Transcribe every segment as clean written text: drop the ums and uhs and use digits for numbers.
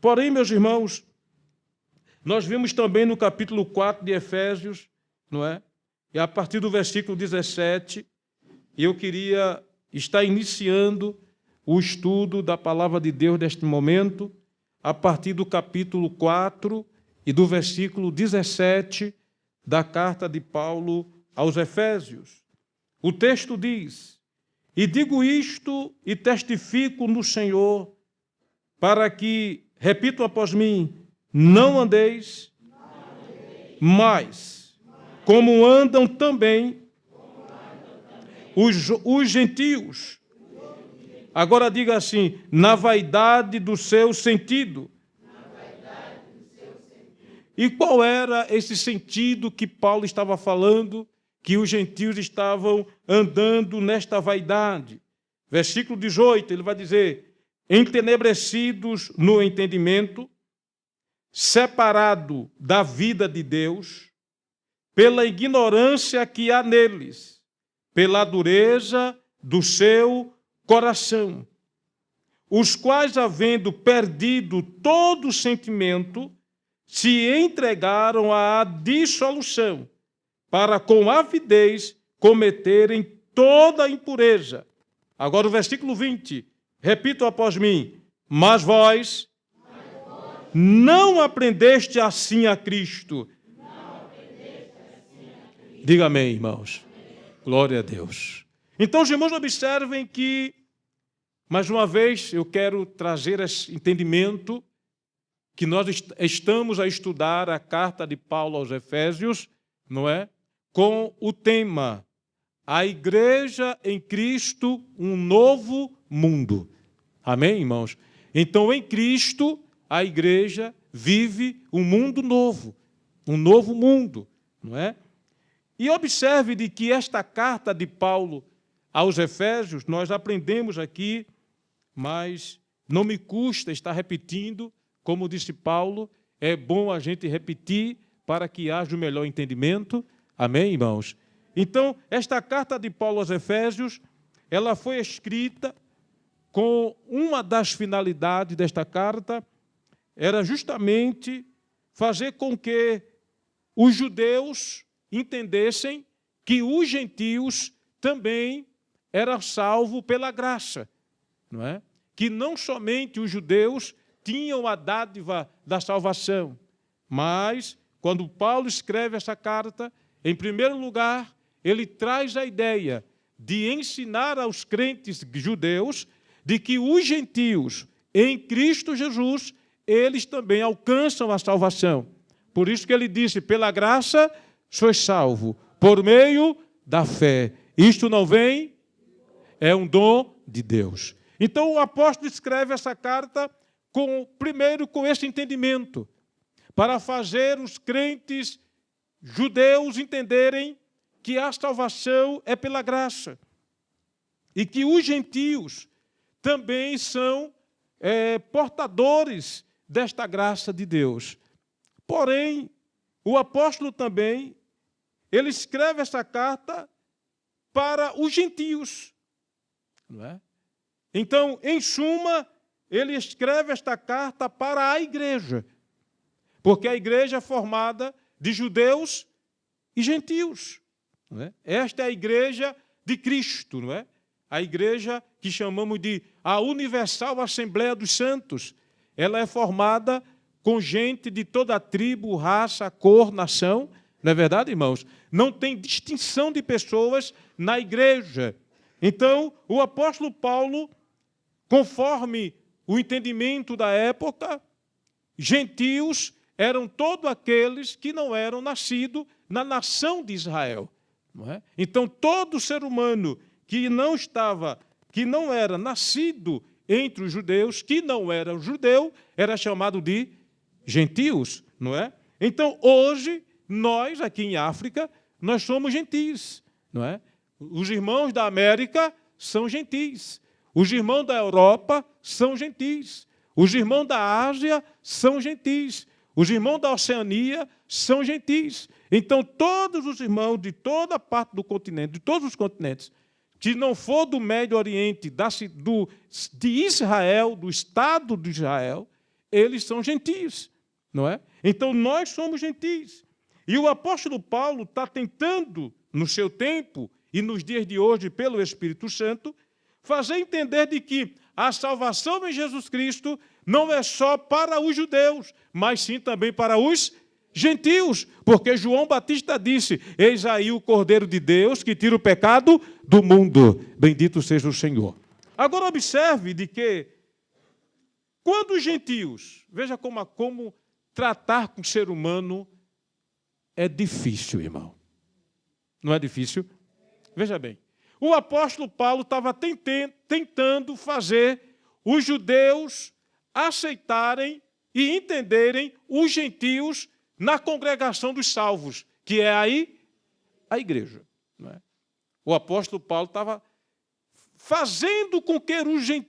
Porém, meus irmãos, nós vimos também no capítulo 4 de Efésios, não é? E a partir do versículo 17, eu queria estar iniciando o estudo da palavra de Deus neste momento, a partir do capítulo 4 e do versículo 17 da carta de Paulo aos Efésios. O texto diz: "E digo isto e testifico no Senhor, para que, repito após mim, não andeis mais, como andam também os gentios." Agora diga assim: na vaidade do seu sentido. E qual era esse sentido que Paulo estava falando, que os gentios estavam andando nesta vaidade? Versículo 18, ele vai dizer: entenebrecidos no entendimento, separado da vida de Deus, pela ignorância que há neles, pela dureza do seu coração, os quais, havendo perdido todo sentimento, se entregaram à dissolução, para com avidez cometerem toda a impureza. Agora o versículo 20, repito após mim: mas vós não aprendeste assim a Cristo. Diga amém, irmãos. Glória a Deus. Então, os irmãos, observem que, mais uma vez, eu quero trazer esse entendimento que nós estamos a estudar a carta de Paulo aos Efésios, não é? Com o tema: a igreja em Cristo, um novo mundo. Amém, irmãos? Então, em Cristo, a igreja vive um mundo novo, um novo mundo, não é? E observe de que esta carta de Paulo aos Efésios, nós aprendemos aqui, mas não me custa estar repetindo, como disse Paulo, é bom a gente repetir para que haja o melhor entendimento. Amém, irmãos? Então, esta carta de Paulo aos Efésios, ela foi escrita com uma das finalidades desta carta, era justamente fazer com que os judeus entendessem que os gentios também eram salvos pela graça, não é? Que não somente os judeus tinham a dádiva da salvação, mas, quando Paulo escreve essa carta, em primeiro lugar, ele traz a ideia de ensinar aos crentes judeus de que os gentios, em Cristo Jesus, eles também alcançam a salvação. Por isso que ele disse: pela graça sois salvo, por meio da fé. Isto não vem, é um dom de Deus. Então o apóstolo escreve essa carta primeiro com esse entendimento, para fazer os crentes judeus entenderem que a salvação é pela graça e que os gentios também são portadores desta graça de Deus. Porém, o apóstolo também, ele escreve essa carta para os gentios, não é? Então, em suma, ele escreve esta carta para a igreja, porque a igreja é formada de judeus e gentios, não é? Esta é a igreja de Cristo, não é? A igreja que chamamos de a Universal Assembleia dos Santos. Ela é formada com gente de toda a tribo, raça, cor, nação. Não é verdade, irmãos? Não tem distinção de pessoas na igreja. Então, o apóstolo Paulo, conforme o entendimento da época, gentios eram todos aqueles que não eram nascidos na nação de Israel, não é? Então, todo ser humano que não era nascido entre os judeus, que não era judeu, era chamado de gentios, não é? Então, hoje, nós, aqui em África, nós somos gentis, não é? Os irmãos da América são gentis. Os irmãos da Europa são gentis. Os irmãos da Ásia são gentis. Os irmãos da Oceania são gentis. Então, todos os irmãos de toda parte do continente, de todos os continentes, que não for do Médio Oriente, de Israel, do Estado de Israel, eles são gentios, não é? Então, nós somos gentios. E o apóstolo Paulo está tentando, no seu tempo e nos dias de hoje, pelo Espírito Santo, fazer entender de que a salvação em Jesus Cristo não é só para os judeus, mas sim também para os gentios, porque João Batista disse: eis aí o Cordeiro de Deus que tira o pecado do mundo. Bendito seja o Senhor. Agora observe de que, quando os gentios, veja como tratar com o ser humano é difícil, irmão. Não é difícil? Veja bem, o apóstolo Paulo estava tentando fazer os judeus aceitarem e entenderem os gentios na congregação dos salvos, que é aí a igreja. Não é? O apóstolo Paulo estava fazendo com que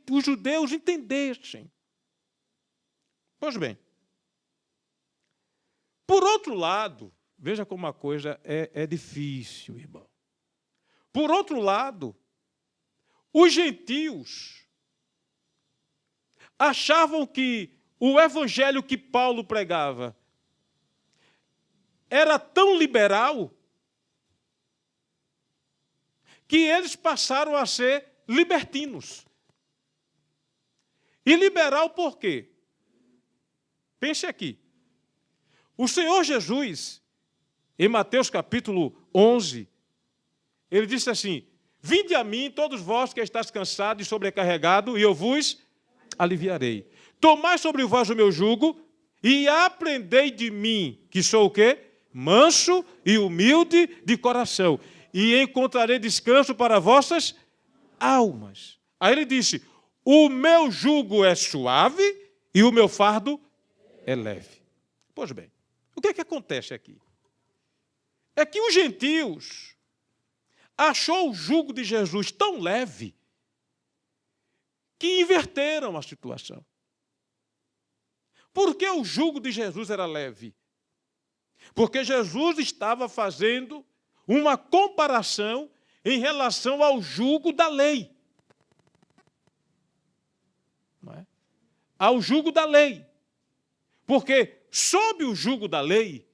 os judeus entendessem. Pois bem, por outro lado, veja como a coisa é difícil, irmão. Por outro lado, os gentios achavam que o evangelho que Paulo pregava era tão liberal que eles passaram a ser libertinos. E liberal por quê? Pense aqui. O Senhor Jesus, em Mateus capítulo 11, ele disse assim: vinde a mim, todos vós que estáis cansados e sobrecarregados, e eu vos aliviarei. Tomai sobre vós o meu jugo e aprendei de mim, que sou o quê? Manso e humilde de coração, e encontrarei descanso para vossas almas. Aí ele disse: o meu jugo é suave e o meu fardo é leve. Pois bem, o que é que acontece aqui? É que os gentios achou o jugo de Jesus tão leve que inverteram a situação. Por que o jugo de Jesus era leve? Porque Jesus estava fazendo uma comparação em relação ao jugo da lei. Não é? Ao jugo da lei. Porque, sob o jugo da lei,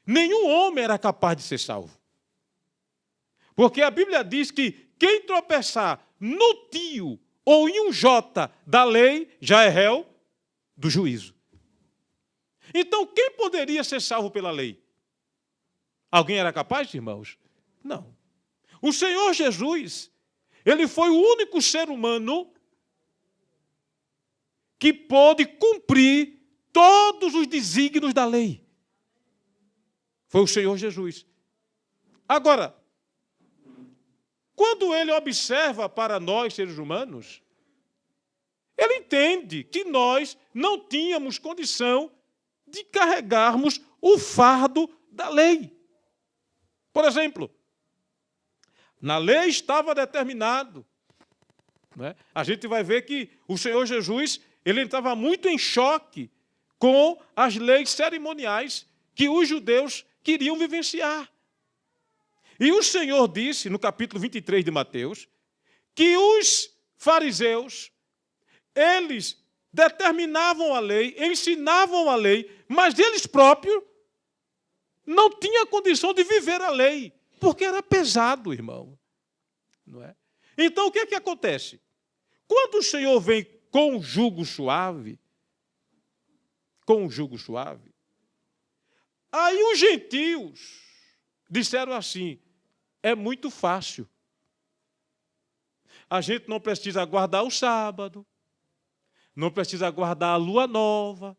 nenhum homem era capaz de ser salvo. Porque a Bíblia diz que quem tropeçar no tio ou em um jota da lei já é réu do juízo. Então, quem poderia ser salvo pela lei? Alguém era capaz, irmãos? Não. O Senhor Jesus, ele foi o único ser humano que pôde cumprir todos os desígnios da lei. Foi o Senhor Jesus. Agora, quando ele observa para nós, seres humanos, ele entende que nós não tínhamos condição de carregarmos o fardo da lei. Por exemplo, na lei estava determinado, não é? A gente vai ver que o Senhor Jesus, ele estava muito em choque com as leis cerimoniais que os judeus queriam vivenciar. E o Senhor disse, no capítulo 23 de Mateus, que os fariseus, eles determinavam a lei, ensinavam a lei, mas eles próprios não tinham condição de viver a lei, porque era pesado, irmão. Não é? Então, o que é que acontece? Quando o Senhor vem com um jugo suave, aí os gentios disseram assim: é muito fácil. A gente não precisa guardar o sábado, não precisa guardar a lua nova,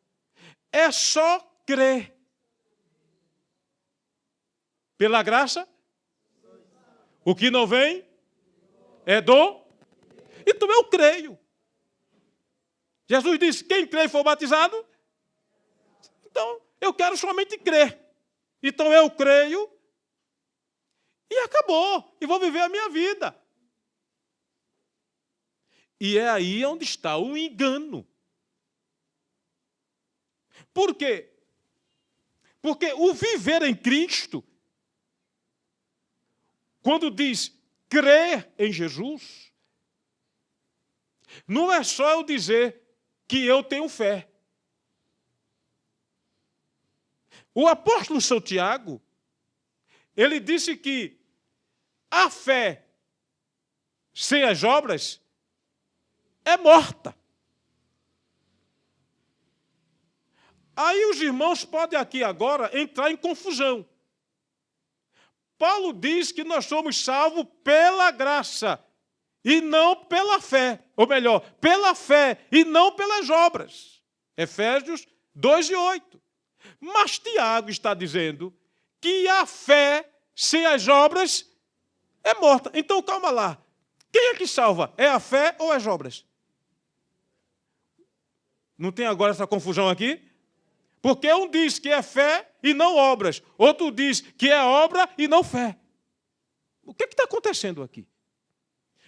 é só crer. Pela graça, o que não vem é do... Então eu creio. Jesus disse: quem crê e for batizado, então eu quero somente crer. Então eu creio e acabou, e vou viver a minha vida. E é aí onde está o engano. Por quê? Porque o viver em Cristo, quando diz crer em Jesus, não é só eu dizer que eu tenho fé. O apóstolo São Tiago, ele disse que a fé sem as obras é morta. Aí os irmãos podem aqui agora entrar em confusão. Paulo diz que nós somos salvos pela graça e não pela fé. Ou melhor, pela fé e não pelas obras. Efésios 2:8. Mas Tiago está dizendo que a fé sem as obras é morta. Então, calma lá. Quem é que salva? É a fé ou as obras? Não tem agora essa confusão aqui? Porque um diz que é fé e não obras. Outro diz que é obra e não fé. O que está acontecendo aqui?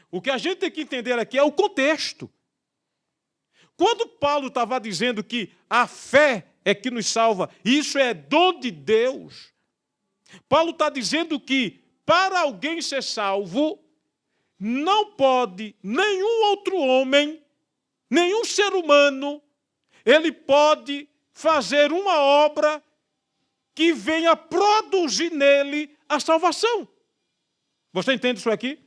O que a gente tem que entender aqui é o contexto. Quando Paulo estava dizendo que a fé é que nos salva, isso é dom de Deus, Paulo está dizendo que para alguém ser salvo, não pode nenhum outro homem, nenhum ser humano, ele pode fazer uma obra que venha produzir nele a salvação. Você entende isso aqui?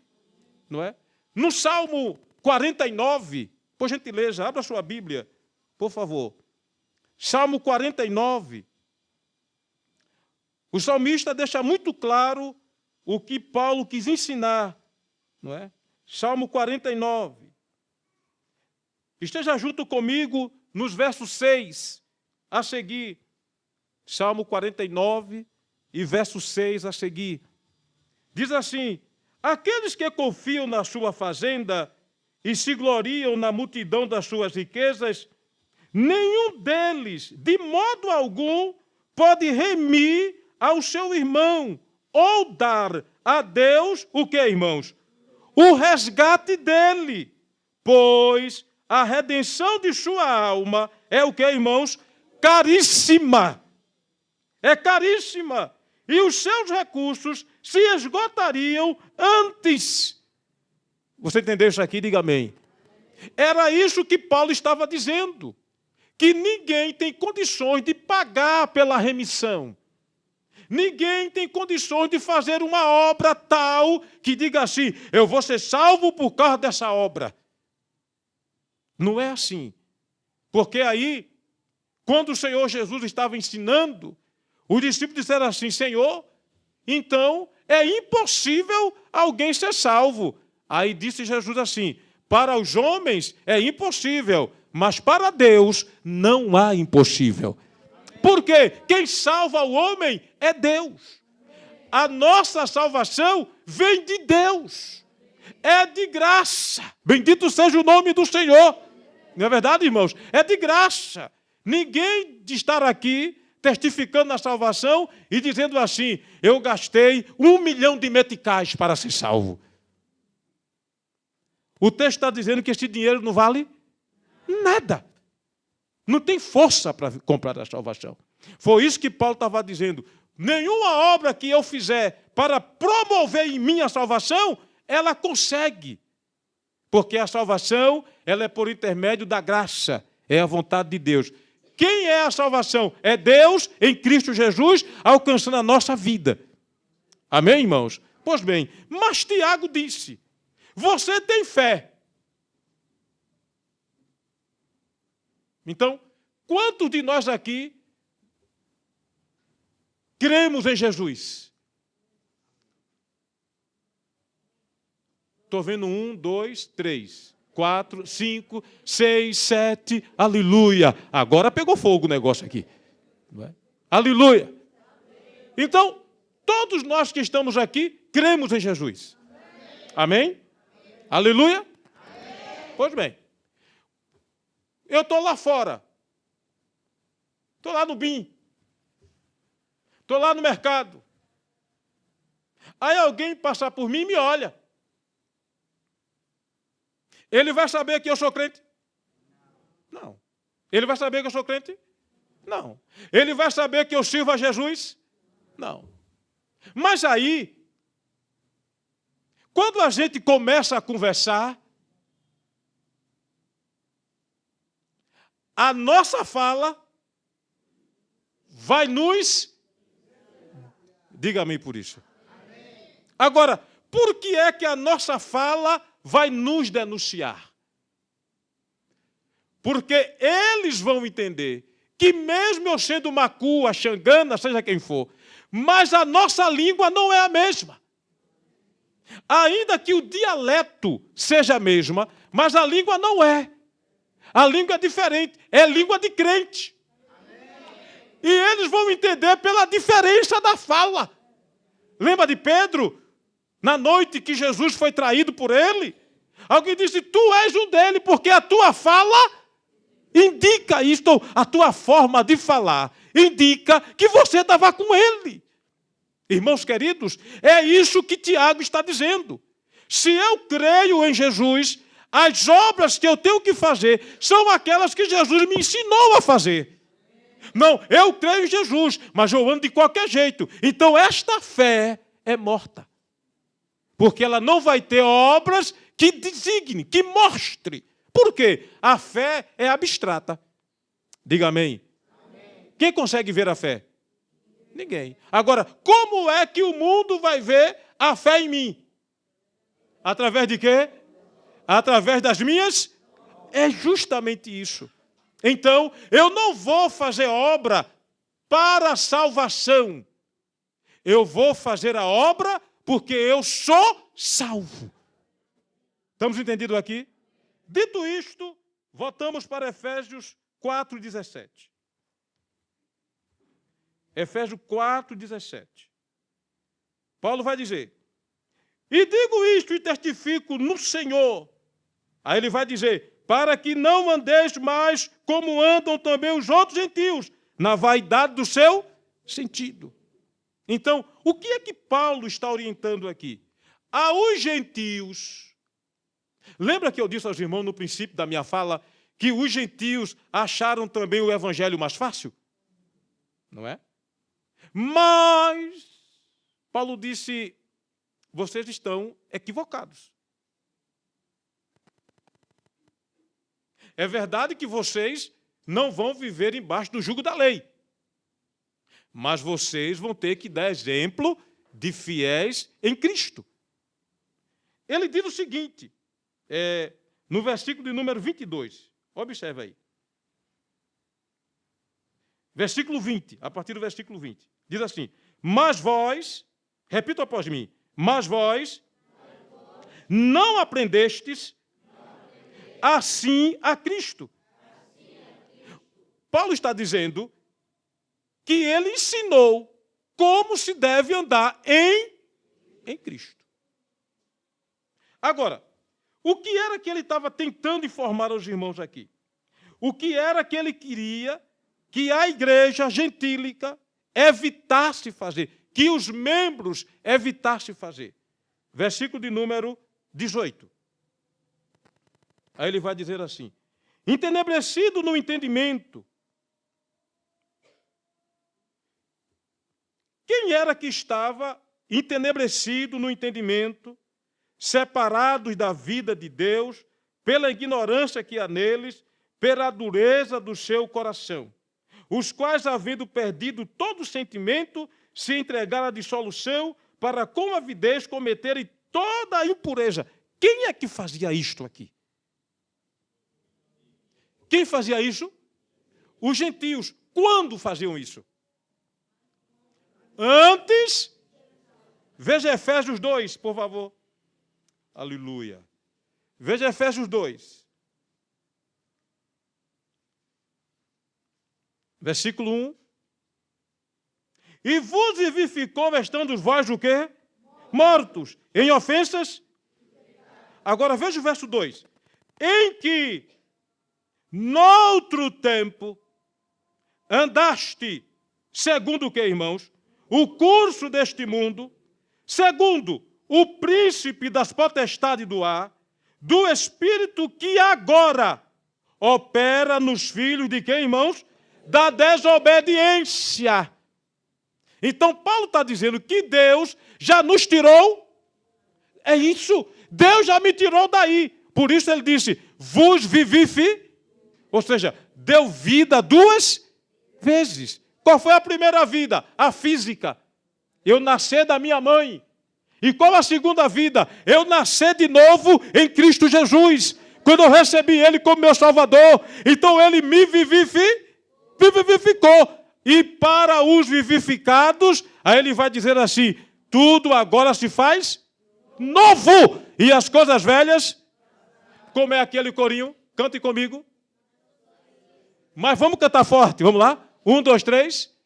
Não é? No Salmo 49, por gentileza, abra sua Bíblia, por favor. Salmo 49. O salmista deixa muito claro o que Paulo quis ensinar, não é? Salmo 49. Esteja junto comigo nos versos 6 a seguir. Salmo 49 e verso 6 a seguir. Diz assim: aqueles que confiam na sua fazenda e se gloriam na multidão das suas riquezas, nenhum deles, de modo algum, pode remir ao seu irmão ou dar a Deus o que, irmãos? O resgate dele, pois a redenção de sua alma é o que, irmãos? Caríssima. É caríssima. E os seus recursos se esgotariam antes. Você entendeu isso aqui? Diga amém. Era isso que Paulo estava dizendo. Que ninguém tem condições de pagar pela remissão. Ninguém tem condições de fazer uma obra tal que diga assim, eu vou ser salvo por causa dessa obra. Não é assim. Porque aí, quando o Senhor Jesus estava ensinando, os discípulos disseram assim, Senhor, então é impossível alguém ser salvo. Aí disse Jesus assim, para os homens é impossível, mas para Deus não há impossível. Por quê? Quem salva o homem é Deus. A nossa salvação vem de Deus. É de graça. Bendito seja o nome do Senhor. Não é verdade, irmãos? É de graça. Ninguém de estar aqui testificando na salvação e dizendo assim, eu gastei 1 milhão de meticais para ser salvo. O texto está dizendo que esse dinheiro não vale nada. Não tem força para comprar a salvação. Foi isso que Paulo estava dizendo. Nenhuma obra que eu fizer para promover em mim a salvação, ela consegue. Porque a salvação, ela é por intermédio da graça. É a vontade de Deus. Quem é a salvação? É Deus em Cristo Jesus, alcançando a nossa vida. Amém, irmãos? Pois bem, mas Tiago disse, você tem fé. Então, quantos de nós aqui cremos em Jesus? Estou vendo 1, 2, 3, 4, 5, 6, 7, aleluia. Agora pegou fogo o negócio aqui. Não é? Aleluia. Então, todos nós que estamos aqui, cremos em Jesus. Amém? Aleluia? Pois bem. Eu estou lá fora. Estou lá no BIM. Estou lá no mercado. Aí alguém passar por mim e me olha. Ele vai saber que eu sou crente? Não. Ele vai saber que eu sou crente? Não. Ele vai saber que eu sirvo a Jesus? Não. Mas aí, quando a gente começa a conversar, a nossa fala vai nos... Diga amém por isso. Agora, por que é que a nossa fala vai nos denunciar? Porque eles vão entender que mesmo eu sendo macua, xangana, seja quem for, mas a nossa língua não é a mesma. Ainda que o dialeto seja a mesma, mas a língua não é. A língua é diferente, é língua de crente. E eles vão entender pela diferença da fala. Lembra de Pedro? Na noite que Jesus foi traído por ele, alguém disse, tu és um dele, porque a tua fala indica isto, a tua forma de falar indica que você estava com ele. Irmãos queridos, é isso que Tiago está dizendo. Se eu creio em Jesus, as obras que eu tenho que fazer são aquelas que Jesus me ensinou a fazer. Não, eu creio em Jesus, mas eu ando de qualquer jeito. Então esta fé é morta. Porque ela não vai ter obras que designe, que mostre. Por quê? A fé é abstrata. Diga amém. Amém. Quem consegue ver a fé? Ninguém. Agora, como é que o mundo vai ver a fé em mim? Através de quê? Através das minhas? É justamente isso. Então, eu não vou fazer obra para a salvação. Eu vou fazer a obra porque eu sou salvo. Estamos entendidos aqui? Dito isto, voltamos para Efésios 4:17. Efésios 4:17. Paulo vai dizer, e digo isto e testifico no Senhor. Aí ele vai dizer, para que não andeis mais como andam também os outros gentios, na vaidade do seu sentido. Então, o que é que Paulo está orientando aqui? Aos gentios. Lembra que eu disse aos irmãos no princípio da minha fala que os gentios acharam também o evangelho mais fácil? Não é? Mas, Paulo disse, vocês estão equivocados. É verdade que vocês não vão viver embaixo do jugo da lei. Mas vocês vão ter que dar exemplo de fiéis em Cristo. Ele diz o seguinte, no versículo de número 22. Observe aí. Versículo 20, a partir do versículo 20. Diz assim, mas vós, repita após mim, mas vós não aprendestes assim a Cristo. Paulo está dizendo que ele ensinou como se deve andar em Cristo. Agora, o que era que ele estava tentando informar aos irmãos aqui? O que era que ele queria que a igreja gentílica evitasse fazer, que os membros evitassem fazer? Versículo de número 18. Aí ele vai dizer assim, entenebrecido no entendimento. Quem era que estava entenebrecido no entendimento, separados da vida de Deus, pela ignorância que há neles, pela dureza do seu coração, os quais, havendo perdido todo sentimento, se entregaram à dissolução, para com avidez cometerem toda a impureza. Quem é que fazia isto aqui? Quem fazia isso? Os gentios. Quando faziam isso? Antes, veja Efésios 2, por favor. Aleluia. Veja Efésios 2. Versículo 1. E vos vivificou, estando vós o quê? Mortos. Em ofensas? Agora veja o verso 2. Em que, noutro tempo, andaste, segundo o que, irmãos? O curso deste mundo, segundo o príncipe das potestades do ar, do espírito que agora opera nos filhos de quem, irmãos? Da desobediência. Então, Paulo está dizendo que Deus já nos tirou. É isso. Deus já me tirou daí. Por isso ele disse, vos vivificou. Ou seja, deu vida 2 vezes. Qual foi a primeira vida? A física. Eu nasci da minha mãe. E qual a segunda vida? Eu nasci de novo em Cristo Jesus. Quando eu recebi Ele como meu Salvador. Então Ele me vivificou. E para os vivificados, aí Ele vai dizer assim, tudo agora se faz novo. E as coisas velhas, como é aquele corinho? Cante comigo. Mas vamos cantar forte, vamos lá? 1, 2, 3.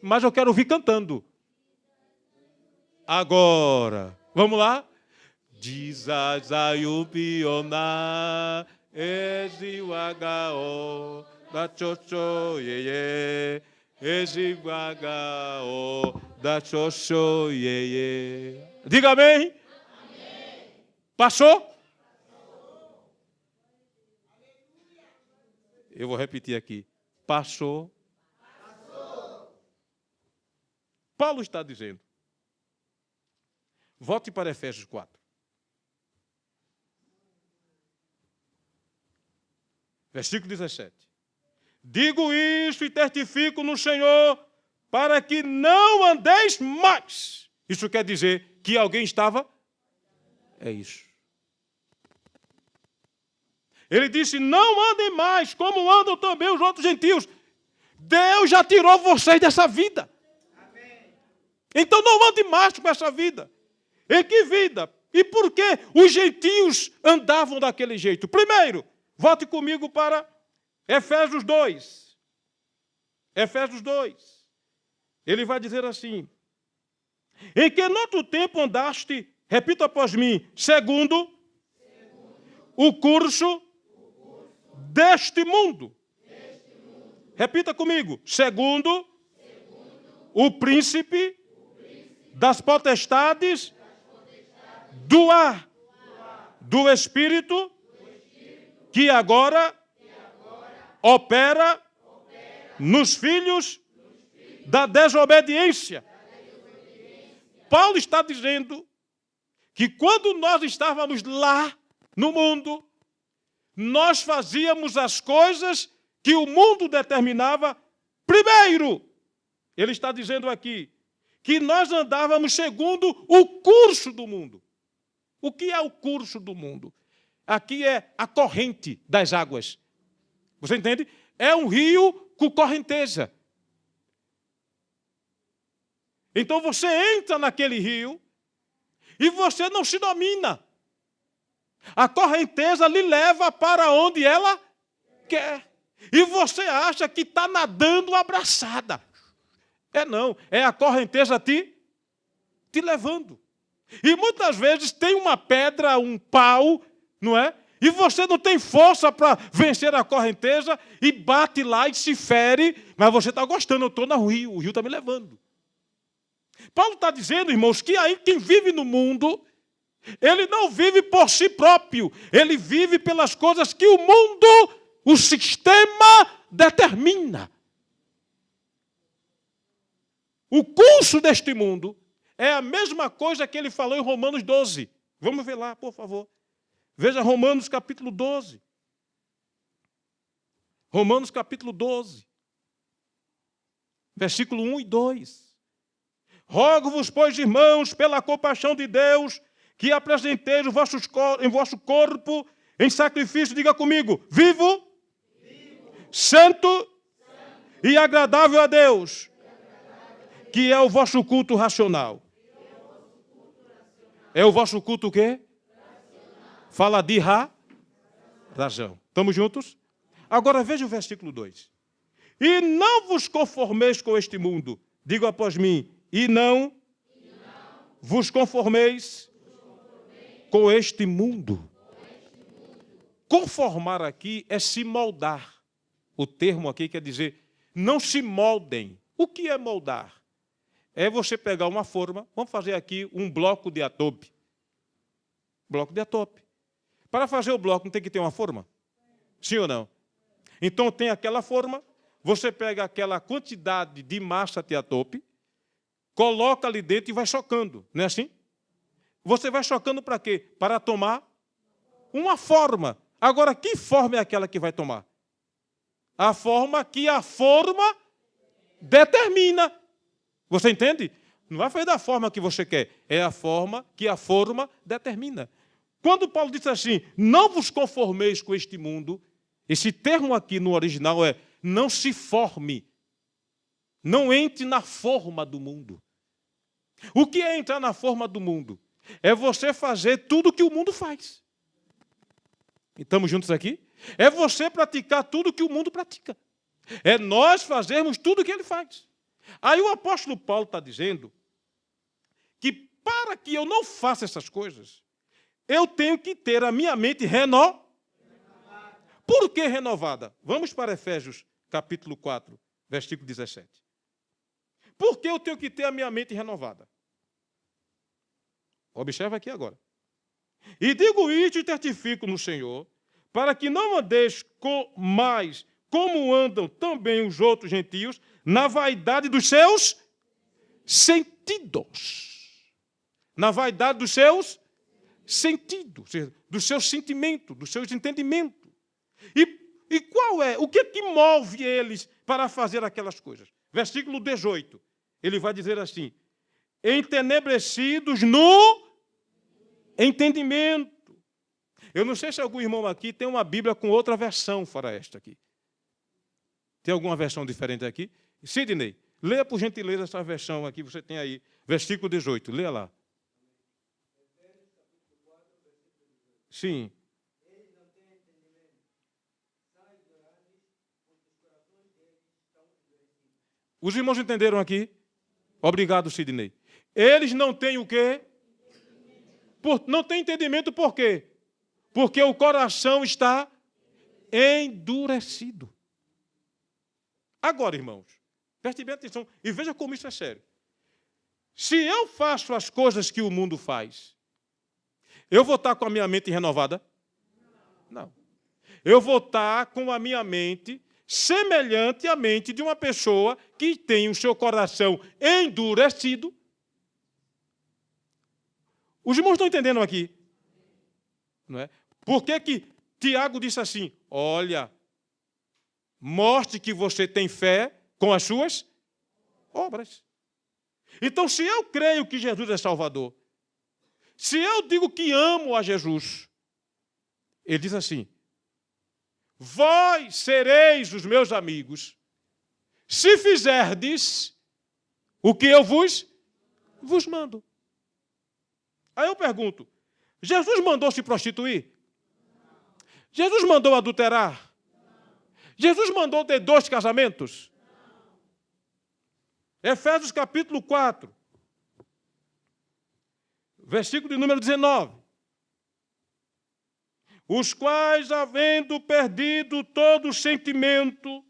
Mas eu quero ouvir cantando. Agora, vamos lá? Dizazayupiona, eziwagao, da chocho yeye, eziwagao, da chocho yeye. Diga amém. Passou? Eu vou repetir aqui. Passou. Paulo está dizendo. Volte para Efésios 4. Versículo 17. Digo isso e testifico no Senhor, para que não andeis mais. Isso quer dizer que alguém estava? É isso. Ele disse, não andem mais, como andam também os outros gentios. Deus já tirou vocês dessa vida. Amém. Então não ande mais com essa vida. E que vida? E por que os gentios andavam daquele jeito? Primeiro, volte comigo para Efésios 2. Efésios 2. Ele vai dizer assim, em que no outro tempo andaste, repita após mim, segundo o curso deste mundo. Repita comigo. Segundo o príncipe das potestades do ar, do espírito que agora opera nos filhos da desobediência. Paulo está dizendo que quando nós estávamos lá no mundo, nós fazíamos as coisas que o mundo determinava primeiro. Ele está dizendo aqui que nós andávamos segundo o curso do mundo. O que é o curso do mundo? Aqui é a corrente das águas. Você entende? É um rio com correnteza. Então você entra naquele rio e você não se domina. A correnteza lhe leva para onde ela quer. E você acha que está nadando abraçada. Não, é a correnteza te levando. E muitas vezes tem uma pedra, um pau, não é? E você não tem força para vencer a correnteza e bate lá e se fere, mas você está gostando, eu estou no rio, o rio está me levando. Paulo está dizendo, irmãos, que aí quem vive no mundo, ele não vive por si próprio, ele vive pelas coisas que o mundo, o sistema determina. O curso deste mundo é a mesma coisa que ele falou em Romanos 12. Vamos ver lá, por favor. Veja Romanos capítulo 12. Romanos capítulo 12. Versículo 1 e 2. Rogo-vos, pois, irmãos, pela compaixão de Deus, que apresenteis em vosso corpo em sacrifício, diga comigo, vivo, santo e agradável a Deus, que é o vosso culto racional. É o vosso culto o quê? Fala de razão. Estamos juntos? Agora veja o versículo 2. E não vos conformeis com este mundo. Diga após mim. E não vos conformeis com este mundo. Conformar aqui é se moldar. O termo aqui quer dizer, não se moldem. O que é moldar? É você pegar uma forma, vamos fazer aqui um bloco de atope. Bloco de atope. Para fazer o bloco não tem que ter uma forma? Sim ou não? Então tem aquela forma, você pega aquela quantidade de massa de atope, coloca ali dentro e vai chocando, não é assim? Você vai chocando para quê? Para tomar uma forma. Agora, que forma é aquela que vai tomar? A forma que a forma determina. Você entende? Não vai fazer da forma que você quer, é a forma que a forma determina. Quando Paulo diz assim, não vos conformeis com este mundo, esse termo aqui no original é não se forme, não entre na forma do mundo. O que é entrar na forma do mundo? É você fazer tudo o que o mundo faz. Estamos juntos aqui? É você praticar tudo o que o mundo pratica. É nós fazermos tudo o que ele faz. Aí o apóstolo Paulo está dizendo que para que eu não faça essas coisas, eu tenho que ter a minha mente renovada. Por que renovada? Vamos para Efésios, capítulo 4, versículo 17. Por que eu tenho que ter a minha mente renovada? Observa aqui agora. E digo isto e testifico no Senhor, para que não andeis mais como andam também os outros gentios, na vaidade dos seus sentidos. Na vaidade dos seus sentidos, dos seus sentimentos, dos seus entendimentos. E qual é? O que é que move eles para fazer aquelas coisas? Versículo 18. Ele vai dizer assim, entenebrecidos no entendimento. Eu não sei se algum irmão aqui tem uma Bíblia com outra versão fora esta aqui. Tem alguma versão diferente aqui? Sidney, leia por gentileza essa versão aqui, você tem aí, versículo 18, leia lá. Sim. Os irmãos entenderam aqui? Obrigado, Sidney. Eles não têm o quê? Não têm entendimento por quê? Porque o coração está endurecido. Agora, irmãos, preste bem atenção e veja como isso é sério. Se eu faço as coisas que o mundo faz, eu vou estar com a minha mente renovada? Não. Eu vou estar com a minha mente semelhante à mente de uma pessoa que tem o seu coração endurecido. Os irmãos estão entendendo aqui? Não é? Por que Tiago disse assim, olha, mostre que você tem fé com as suas obras. Então, se eu creio que Jesus é Salvador, se eu digo que amo a Jesus, ele diz assim, vós sereis os meus amigos, se fizerdes o que eu vos mando. Aí eu pergunto, Jesus mandou se prostituir? Jesus mandou adulterar? Jesus mandou ter 2 casamentos? Efésios capítulo 4, versículo de número 19. Os quais, havendo perdido todo o sentimento,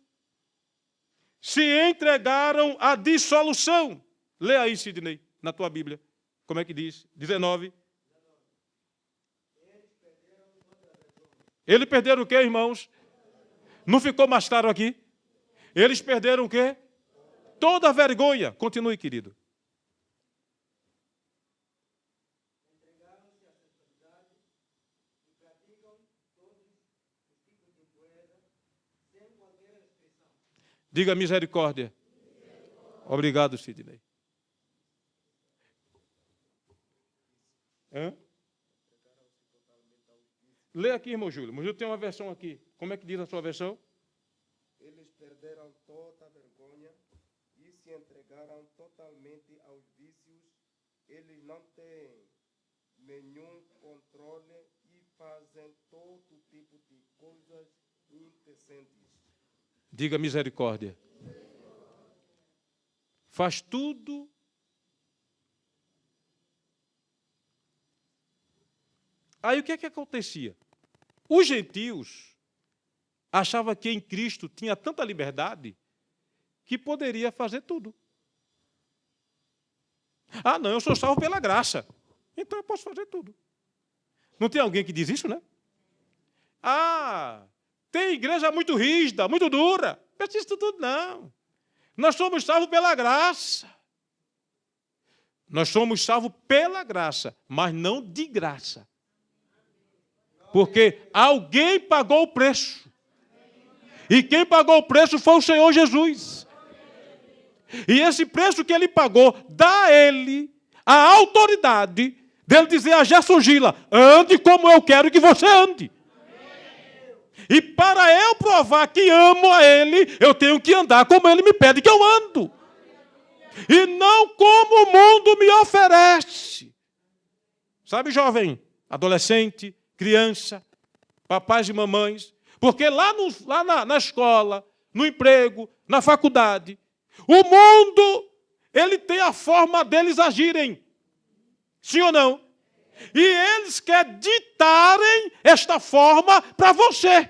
se entregaram à dissolução. Lê aí, Sidney, na tua Bíblia. Como é que diz? 19. Eles perderam o quê, irmãos? Não ficou mais claro aqui? Eles perderam o quê? Toda a vergonha. Continue, querido. Diga misericórdia. Obrigado, Sidney. Lê aqui, irmão Júlio. Irmão Júlio tem uma versão aqui. Como é que diz a sua versão? Eles perderam toda a vergonha e se entregaram totalmente aos vícios. Eles não têm nenhum controle e fazem todo tipo de coisas indecentes. Diga misericórdia. Faz tudo. Aí o que é que acontecia? Os gentios achavam que em Cristo tinha tanta liberdade que poderia fazer tudo. Ah, não, eu sou salvo pela graça. Então eu posso fazer tudo. Não tem alguém que diz isso, né? Ah, tem igreja muito rígida, muito dura. Não precisa disso tudo, não. Nós somos salvos pela graça. Nós somos salvos pela graça, mas não de graça. Porque alguém pagou o preço. E quem pagou o preço foi o Senhor Jesus. E esse preço que ele pagou dá a ele a autoridade dele dizer a Gerson Gila, ande como eu quero que você ande. E para eu provar que amo a ele, eu tenho que andar como ele me pede que eu ando. E não como o mundo me oferece. Sabe, jovem, adolescente, criança, papais e mamães, porque lá na escola, no emprego, na faculdade, o mundo, ele tem a forma deles agirem. Sim ou não? E eles querem ditarem esta forma para você.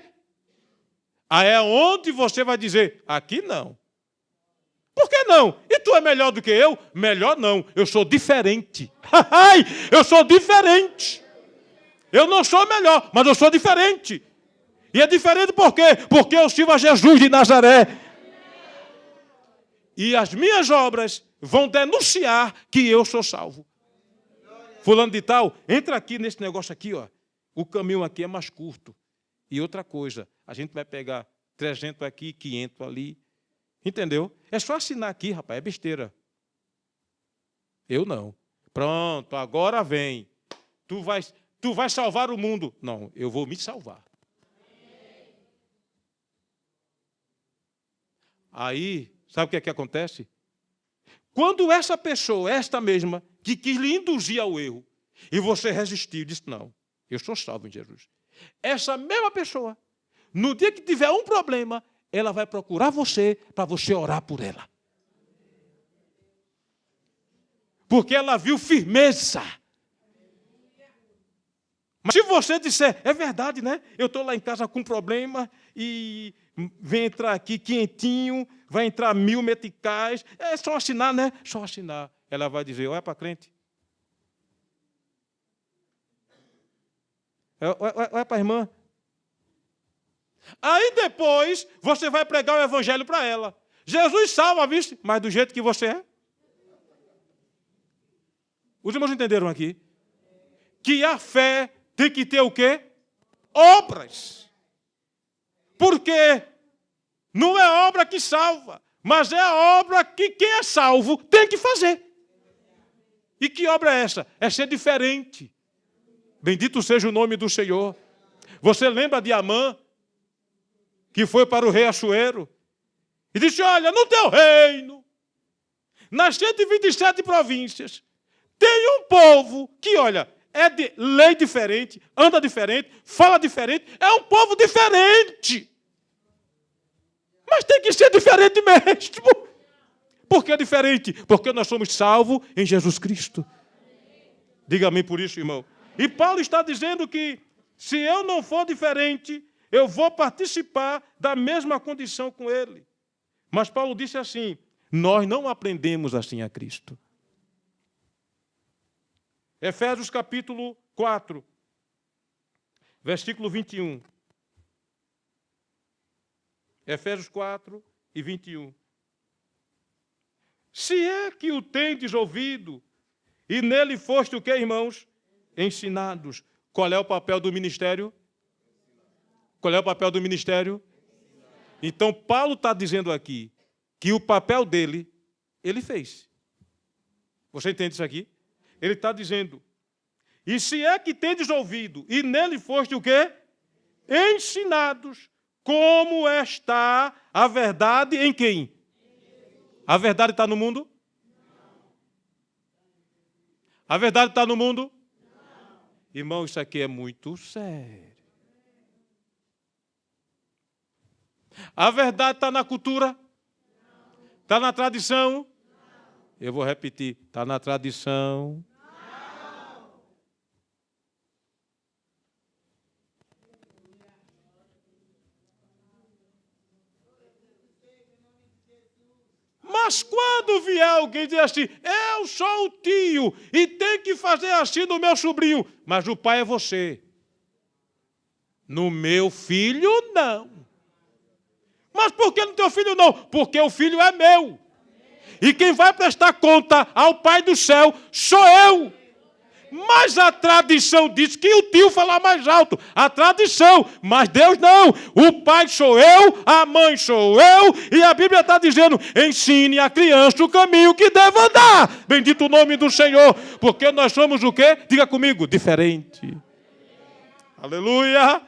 Aí é onde você vai dizer, aqui não. Por que não? E tu é melhor do que eu? Melhor não, eu sou diferente. Eu sou diferente. Eu não sou melhor, mas eu sou diferente. E é diferente por quê? Porque eu sirvo a Jesus de Nazaré. E as minhas obras vão denunciar que eu sou salvo. Fulano de tal, entra aqui nesse negócio aqui, ó. O caminho aqui é mais curto. E outra coisa, a gente vai pegar 300 aqui, 500 ali. Entendeu? É só assinar aqui, rapaz, é besteira. Eu não. Pronto, agora vem. Tu vai salvar o mundo. Não, eu vou me salvar. Aí, sabe o que acontece? Quando essa pessoa, esta mesma, que quis lhe induzir ao erro, e você resistiu, disse, não, eu sou salvo em Jesus. Essa mesma pessoa, no dia que tiver um problema, ela vai procurar você para você orar por ela. Porque ela viu firmeza. Mas se você disser, é verdade, né? Eu estou lá em casa com problema e vem entrar aqui quentinho, vai entrar 1000 meticais, é só assinar, né? Só assinar. Ela vai dizer, olha para a crente. Olha para a irmã. Aí depois você vai pregar o evangelho para ela. Jesus salva, viste? Mas do jeito que você é. Os irmãos entenderam aqui? Que a fé tem que ter o quê? Obras. Porque não é obra que salva, mas é a obra que quem é salvo tem que fazer. E que obra é essa? É ser diferente. Bendito seja o nome do Senhor. Você lembra de Amã, que foi para o rei Assuero, e disse, olha, no teu reino, nas 127 províncias, tem um povo que, olha, é de lei diferente, anda diferente, fala diferente, é um povo diferente. Mas tem que ser diferente mesmo. Por que diferente? Porque nós somos salvos em Jesus Cristo. Diga amém por isso, irmão. E Paulo está dizendo que, se eu não for diferente, eu vou participar da mesma condição com ele. Mas Paulo disse assim, nós não aprendemos assim a Cristo. Efésios capítulo 4, versículo 21. Efésios 4 e 21. Se é que o tendes ouvido, e nele foste o quê, irmãos? Ensinados. Qual é o papel do ministério? Qual é o papel do ministério? Então, Paulo está dizendo aqui que o papel dele, ele fez. Você entende isso aqui? Ele está dizendo, e se é que tendes ouvido, e nele foste o quê? Ensinados, como está a verdade em quem? A verdade está no mundo? A verdade está no mundo? Irmão, isso aqui é muito sério. A verdade está na cultura? Está na tradição? Eu vou repetir, está na tradição. Mas quando vier alguém dizer assim, eu sou o tio e tem que fazer assim no meu sobrinho, mas o pai é você. No meu filho, não. Mas por que no teu filho não? Porque o filho é meu. E quem vai prestar conta ao Pai do céu sou eu. Mas a tradição diz que o tio fala mais alto. A tradição. Mas Deus não. O pai sou eu, a mãe sou eu. E a Bíblia está dizendo, ensine a criança o caminho que deve andar. Bendito o nome do Senhor. Porque nós somos o quê? Diga comigo, diferente. Aleluia.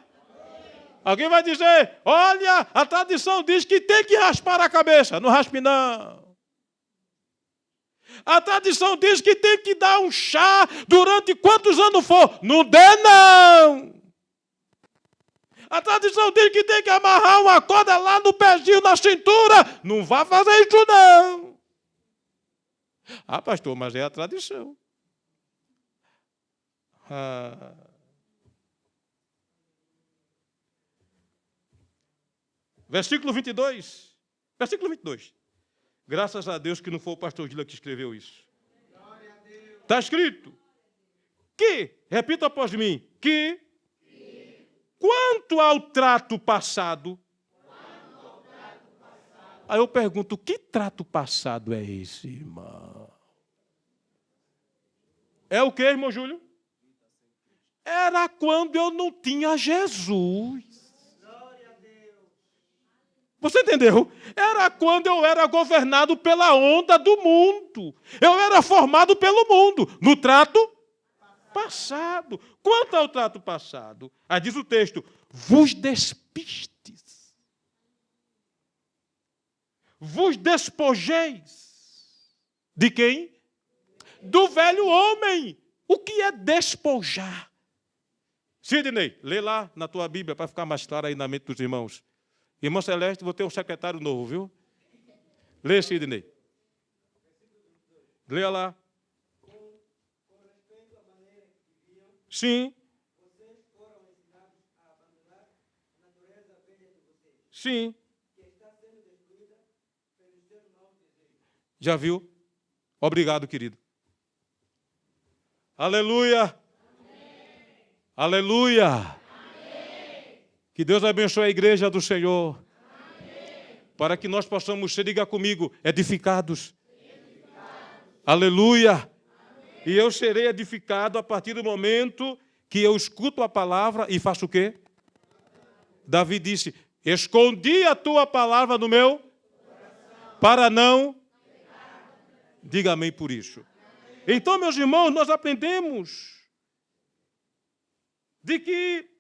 Alguém vai dizer, olha, a tradição diz que tem que raspar a cabeça. Não raspe não. A tradição diz que tem que dar um chá durante quantos anos for. Não dê, não. A tradição diz que tem que amarrar uma corda lá no pezinho, na cintura. Não vá fazer isso, não. Ah, pastor, mas é a tradição. Versículo 22. Versículo 22. Graças a Deus que não foi o pastor Gila que escreveu isso. Está escrito que, repita após mim, que quanto ao trato passado, aí eu pergunto, que trato passado é esse, irmão? É o que, irmão Júlio? Era quando eu não tinha Jesus. Você entendeu? Era quando eu era governado pela onda do mundo. Eu era formado pelo mundo. No trato passado. Quanto ao trato passado? Aí diz o texto, vos despistes. Vos despojeis. De quem? Do velho homem. O que é despojar? Sidney, lê lá na tua Bíblia para ficar mais claro aí na mente dos irmãos. Irmão Celeste, vou ter um secretário novo, viu? Lê, Sidney. Leia lá. Sim. Sim. Já viu? Obrigado, querido. Aleluia. Aleluia. Que Deus abençoe a igreja do Senhor. Amém. Para que nós possamos ser, diga comigo, edificados. Aleluia. Amém. E eu serei edificado a partir do momento que eu escuto a palavra e faço o quê? Davi disse, escondi a tua palavra no meu coração, para não... Diga amém por isso. Amém. Então, meus irmãos, nós aprendemos de que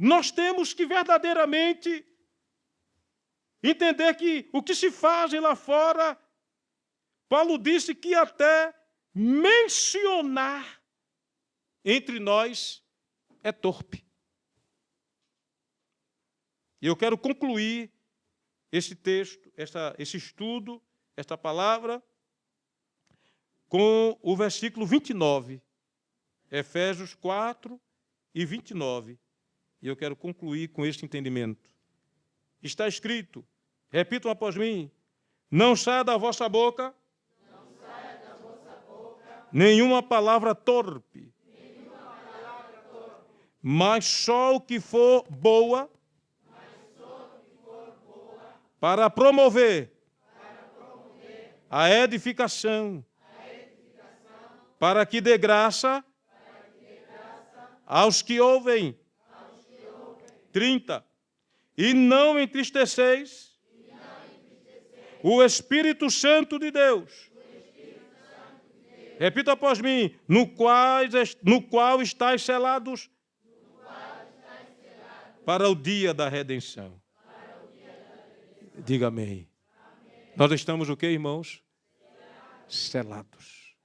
nós temos que verdadeiramente entender que o que se faz lá fora, Paulo disse que até mencionar entre nós é torpe. E eu quero concluir esse texto, esse estudo, esta palavra, com o versículo 29, Efésios 4 e 29. E eu quero concluir com este entendimento. Está escrito, repitam após mim, não saia da vossa boca, nenhuma palavra torpe, mas só o que for boa, para promover a edificação, para que dê graça aos que ouvem. 30. E não entristeceis o Espírito Santo de Deus. Repita após mim. No qual estáis selados para o dia da redenção. Diga amém. Nós estamos o quê, irmãos? Selados.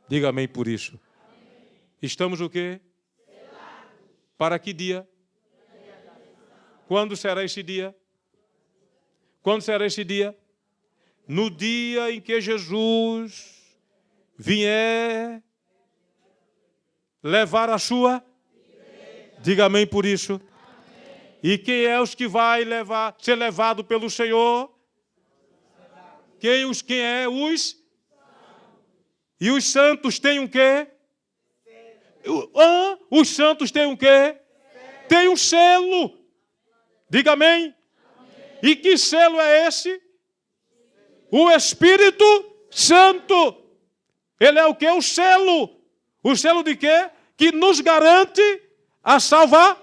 Diga amém por isso. Estamos o quê? Para que dia? Quando será esse dia? Quando será esse dia? No dia em que Jesus vier levar a sua? Diga amém por isso. E quem é os que vai ser levado pelo Senhor? Quem é? Os? E os santos têm o quê? Os santos têm o quê? Tem um selo. Diga amém. E que selo é esse? O Espírito Santo. Ele é o quê? O selo. O selo de quê? Que nos garante a salvação.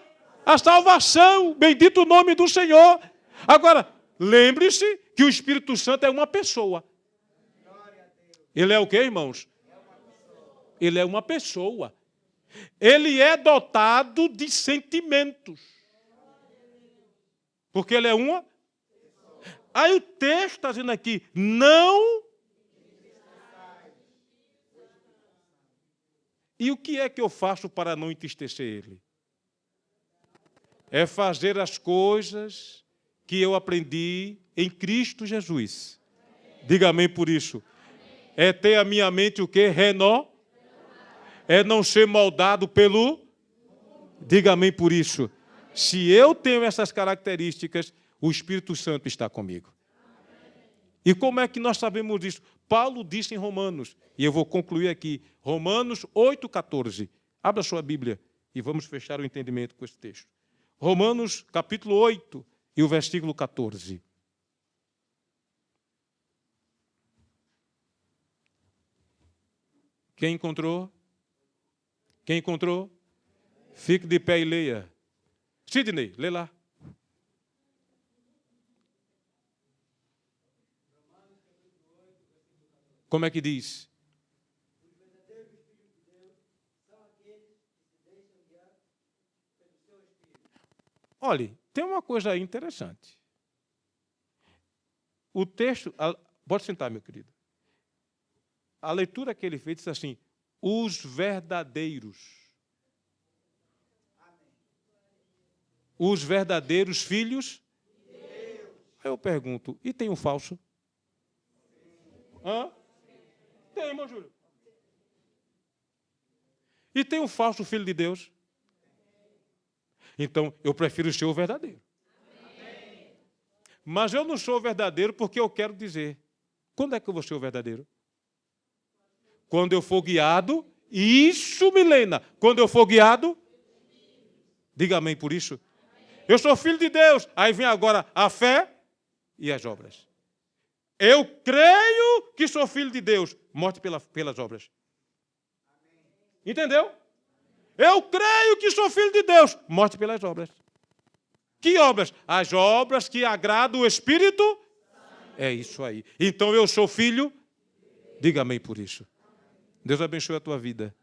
Bendito o nome do Senhor. Agora, lembre-se que o Espírito Santo é uma pessoa. Ele é o quê, irmãos? Ele é uma pessoa. Ele é dotado de sentimentos. Porque ele é uma... Aí o texto está dizendo aqui, não... E o que é que eu faço para não entristecer ele? É fazer as coisas que eu aprendi em Cristo Jesus. Diga amém por isso. É ter a minha mente o quê? É não ser moldado pelo... Diga amém por isso. Se eu tenho essas características, o Espírito Santo está comigo. E como é que nós sabemos disso? Paulo disse em Romanos, e eu vou concluir aqui, Romanos 8,14. Abra sua Bíblia e vamos fechar o entendimento com esse texto. Romanos, capítulo 8, e o versículo 14. Quem encontrou? Quem encontrou? Fique de pé e leia. Sidney, lê lá. Como é que diz? Olhe, tem uma coisa aí interessante. O texto... Pode sentar, meu querido. A leitura que ele fez diz assim, os verdadeiros. Os verdadeiros filhos. Aí eu pergunto, e tem um falso? Hã? Tem, irmão Júlio. E tem um falso filho de Deus? Então, eu prefiro ser o verdadeiro. Mas eu não sou o verdadeiro porque eu quero dizer. Quando é que eu vou ser o verdadeiro? Quando eu for guiado. Isso, Milena. Quando eu for guiado. Diga amém por isso. Eu sou filho de Deus. Aí vem agora a fé e as obras. Eu creio que sou filho de Deus. Morte pelas obras. Entendeu? Eu creio que sou filho de Deus. Morte pelas obras. Que obras? As obras que agradam o Espírito. É isso aí. Então eu sou filho. Diga amém por isso. Deus abençoe a tua vida.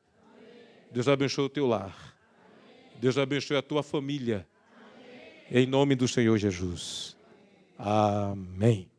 Deus abençoe o teu lar. Deus abençoe a tua família. Em nome do Senhor Jesus. Amém.